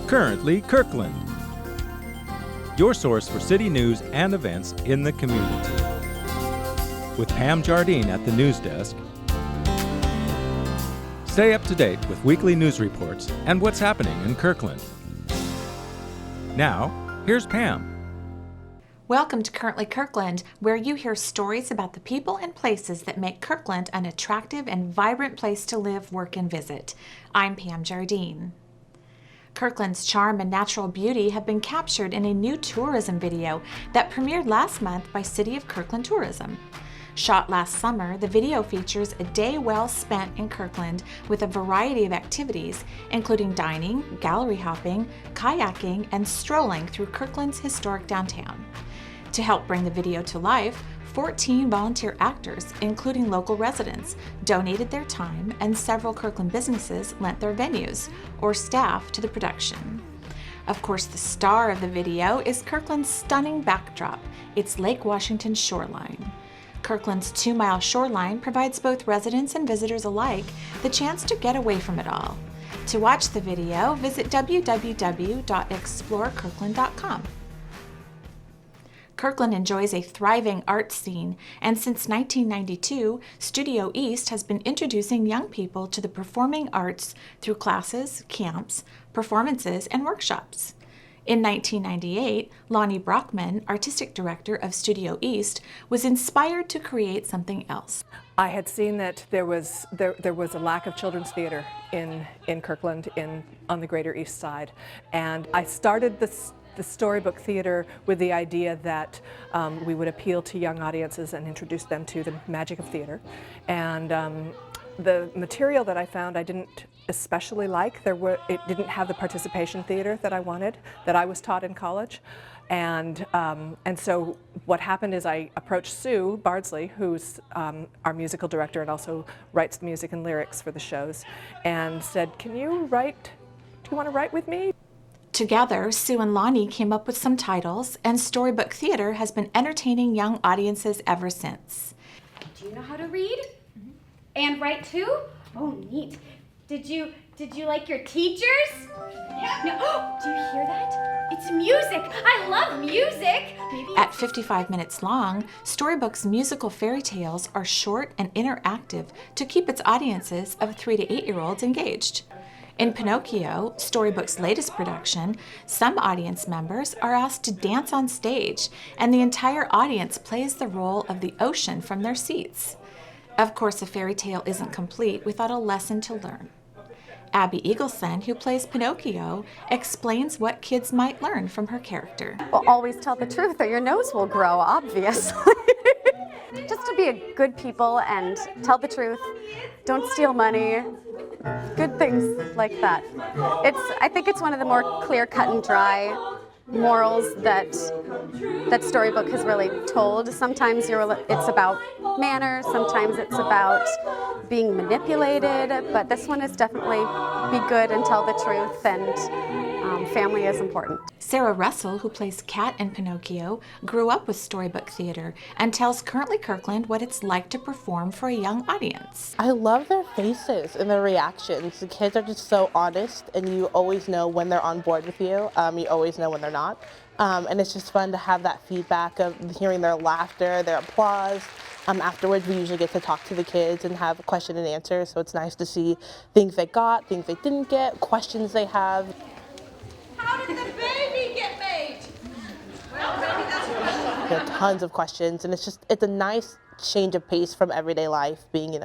Currently Kirkland, your source for city news and events in the community. With Pam Jardine at the news desk. Stay up to date with weekly news reports and what's happening in Kirkland. Now, here's Pam. Welcome to Currently Kirkland, where you hear stories about the people and places that make Kirkland an attractive and vibrant place to live, work, and visit. I'm Pam Jardine. Kirkland's charm and natural beauty have been captured in a new tourism video that premiered last month by City of Kirkland Tourism. Shot last summer, the video features a day well spent in Kirkland with a variety of activities, including dining, gallery hopping, kayaking, and strolling through Kirkland's historic downtown. To help bring the video to life, 14 volunteer actors, including local residents, donated their time, and several Kirkland businesses lent their venues or staff to the production. Of course, the star of the video is Kirkland's stunning backdrop, its Lake Washington shoreline. Kirkland's 2-mile shoreline provides both residents and visitors alike the chance to get away from it all. To watch the video, visit www.explorekirkland.com. Kirkland enjoys a thriving art scene, and since 1992, Studio East has been introducing young people to the performing arts through classes, camps, performances, and workshops. In 1998, Lonnie Brockman, artistic director of Studio East, was inspired to create something else. I had seen that there was a lack of children's theater in Kirkland on the Greater East Side, and I started the Storybook Theatre with the idea that we would appeal to young audiences and introduce them to the magic of theater. And the material that I found I didn't especially like. It didn't have the participation theater that I wanted, that I was taught in college. And so what happened is I approached Sue Bardsley, who's our musical director and also writes the music and lyrics for the shows, and said, do you want to write with me? Together, Sue and Lonnie came up with some titles, and Storybook Theatre has been entertaining young audiences ever since. Do you know how to read? Mm-hmm. And write too? Oh, neat. Did you like your teachers? Yeah. No. Oh, do you hear that? It's music. I love music. At 55 minutes long, Storybook's musical fairy tales are short and interactive to keep its audiences of 3 to 8-year-olds engaged. In Pinocchio, Storybook's latest production, some audience members are asked to dance on stage, and the entire audience plays the role of the ocean from their seats. Of course, a fairy tale isn't complete without a lesson to learn. Abby Eagleson, who plays Pinocchio, explains what kids might learn from her character. Well, always tell the truth or your nose will grow, obviously. Just to be a good people and tell the truth, don't steal money, good things like that. I think it's one of the more clear cut and dry morals that Storybook has really told. Sometimes it's about manners, sometimes it's about being manipulated, but this one is definitely be good and tell the truth, and family is important. Sarah Russell, who plays Kat in Pinocchio, grew up with Storybook Theatre and tells Currently Kirkland what it's like to perform for a young audience. I love their faces and their reactions. The kids are just so honest, and you always know when they're on board with you. You always know when they're not. And it's just fun to have that feedback of hearing their laughter, their applause. Afterwards, we usually get to talk to the kids and have question and answer, so it's nice to see things they got, things they didn't get, questions they have. How did the baby get made? Well, maybe that's a question. There are tons of questions, and it's a nice change of pace from everyday life, being,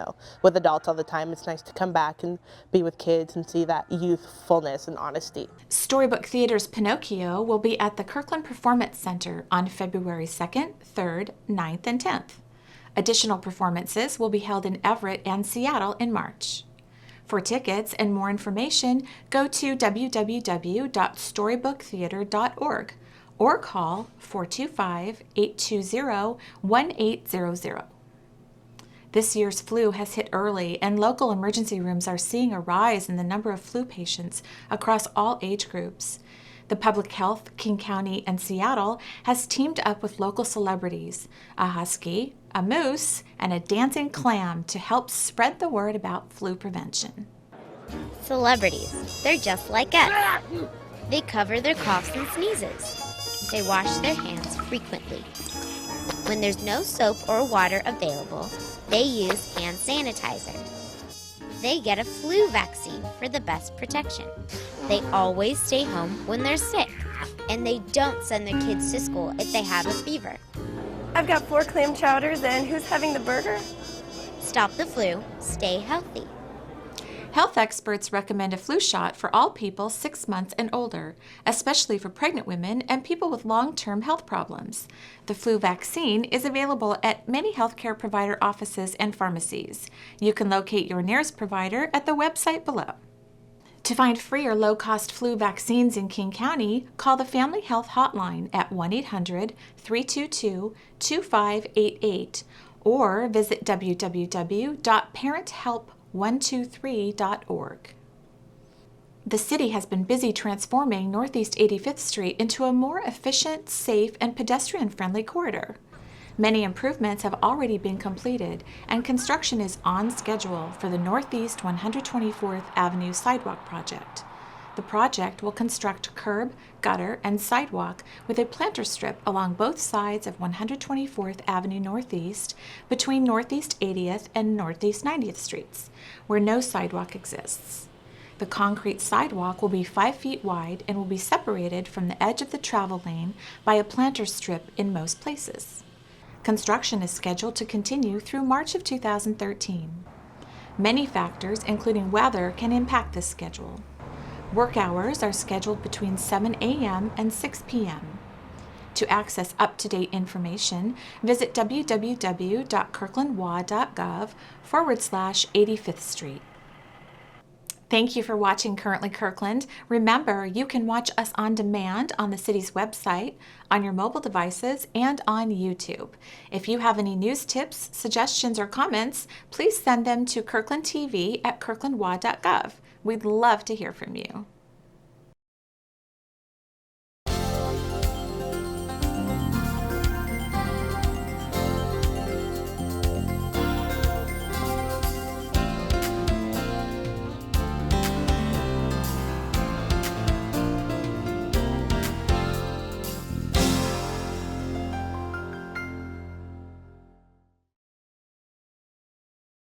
with adults all the time. It's nice to come back and be with kids and see that youthfulness and honesty. Storybook Theatre's Pinocchio will be at the Kirkland Performance Center on February 2nd, 3rd, 9th, and 10th. Additional performances will be held in Everett and Seattle in March. For tickets and more information, go to www.storybooktheatre.org or call 425-820-1800. This year's flu has hit early, and local emergency rooms are seeing a rise in the number of flu patients across all age groups. The Public Health, King County, and Seattle has teamed up with local celebrities, a husky, a moose, and a dancing clam to help spread the word about flu prevention. Celebrities, they're just like us. They cover their coughs and sneezes. They wash their hands frequently. When there's no soap or water available, they use hand sanitizer. They get a flu vaccine for the best protection. They always stay home when they're sick, and they don't send their kids to school if they have a fever. I've got 4 clam chowders, and who's having the burger? Stop the flu, stay healthy. Health experts recommend a flu shot for all people 6 months and older, especially for pregnant women and people with long-term health problems. The flu vaccine is available at many healthcare provider offices and pharmacies. You can locate your nearest provider at the website below. To find free or low-cost flu vaccines in King County, call the Family Health Hotline at 1-800-322-2588 or visit www.parenthelp123.org. The city has been busy transforming Northeast 85th Street into a more efficient, safe, and pedestrian-friendly corridor. Many improvements have already been completed, and construction is on schedule for the Northeast 124th Avenue Sidewalk Project. The project will construct curb, gutter, and sidewalk with a planter strip along both sides of 124th Avenue Northeast between Northeast 80th and Northeast 90th Streets, where no sidewalk exists. The concrete sidewalk will be 5 feet wide and will be separated from the edge of the travel lane by a planter strip in most places. Construction is scheduled to continue through March of 2013. Many factors, including weather, can impact this schedule. Work hours are scheduled between 7 a.m. and 6 p.m. To access up-to-date information, visit www.kirklandwa.gov/85th Street. Thank you for watching Currently Kirkland. Remember, you can watch us on demand on the city's website, on your mobile devices, and on YouTube. If you have any news tips, suggestions, or comments, please send them to kirklandtv@kirklandwa.gov. We'd love to hear from you.